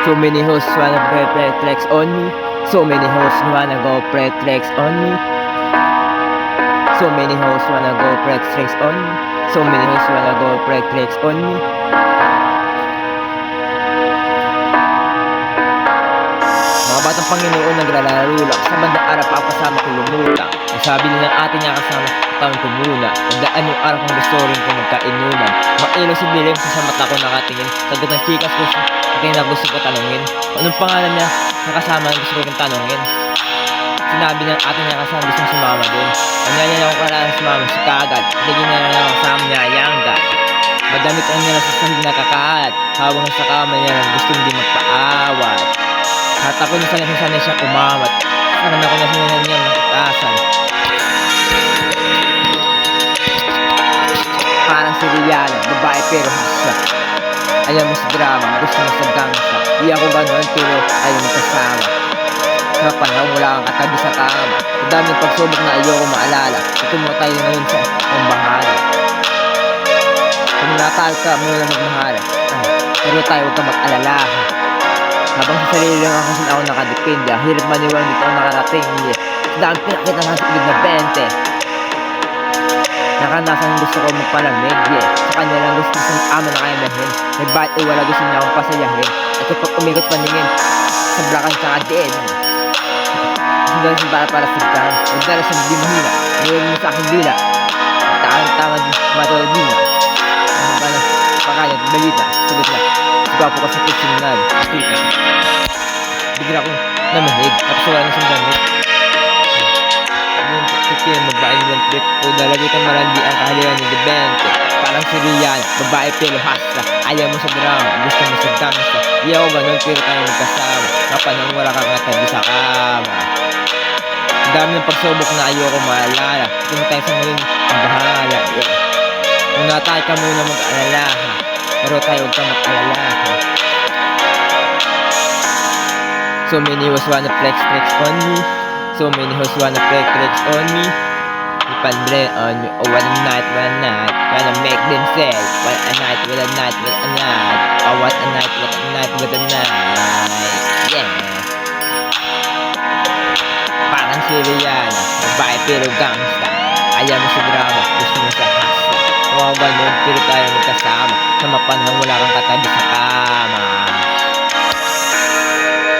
So many hoes wanna play flex on me. So many hoes wanna go play flex on me. So many hoes wanna go play flex on me. So many hoes wanna go play flex on me. Mga batang Panginoon naglalaro lang sa bandang araw pa kasama ko lumutang. Ang sabi nila ng ating nga kasama, taon ko muna. Nagdaan yung araw kong gusto rin ko magkainuman. Mailaw si Bilim sa mata ko nakatingin. Sagot ng chikas ko sa akin na gusto ko tanungin. Anong pangalan niya? Nakasama ang gusto ko rin tanungin. Sinabi ng ating nga kasama gusto sumama din. Kanya niya ako kailangan sumama si Kagad. Hindi niya na ako kasama niya Yangga. Madamit ang niya sa sahig na kakaat. Habang sa kama niya lang gusto hindi magpaawat. At ako na sana siya umawat. Parang ako na sana niya mataasan. Parang si Rihanna, babae pero hasa. Ayaw mo sa drama, gusto mo sa gangsta. Di ako gano'n pero ayaw mo kasama. Sa panahon wala kang katabi sa kama. Ang daming pagsubok na ayoko maalala. Ito mo tayo ngayon sa pambahala. Kung natahal ka, muna magmahala. Pero tayo huwag ka mag-alala. Habang sa sarili lang ako kasi ako nakadepende. Hirap maniwala dito ako nakarating. Dahil pinakita nga sa na 20. Nakanasan gusto ko magpalamig. Sa kanya lang gusto ko ama na kaya nahin. May bait o wala gusto niya akong pasayahin. At kapag umikot paningin sa blakan sa kadin. Sundan sa para sa dyan. Nagdala sa hindi mahina. Ngayon mo sa aking dila. Tangan matulad nila. Ano ka na pakalat balita. Sagot na gwapo ka sa pisingan. Kita bigla akong namahig. Tapos wala na siyang damit. Kaya magbain ng trip. O dalagay kang marandi ang kahaliwan ni Debente. Parang si Rihanna, babae pero hasta. Ayaw mo sa drama, gusto mo sa gangsta. Iyaw ko ganun pero tayo magkasama. Kapanang wala kang katabi sa kama. Ang dami ng pagsubok na ayoko maalala. Kung tayo sa ngayon, ang bahala. Kung natay ka muna mag-alala. Pero tayo huwag kang mag-alala. So many hoes wanna flex on me. So many hoes wanna flex on me. Ipandre on me. Oh what a night, wanna make them say what a night, what a night, what a night. Oh what a night, what a night, what a night. Yeah. Parang si Rihanna, babae pero gangsta. Ayaw mo sa drama, gusto mo sa hasta. Kung ako ganun, pero tayo magkasama. Sa mapanahon wala kang katabi sa kama.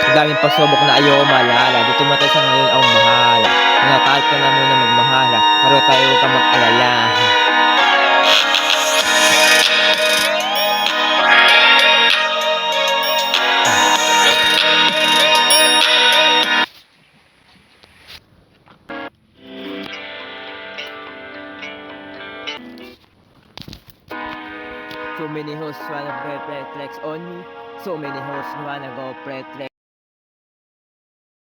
Ang daming pagsubok na ayoko maalala. Dito matay sa ngayon ang mahala. Kung natahal ka na muna magmahala. Pero tayo huwag kang mag-alala. So many hoes wanna play flex on me. So many hoes wanna go play flex.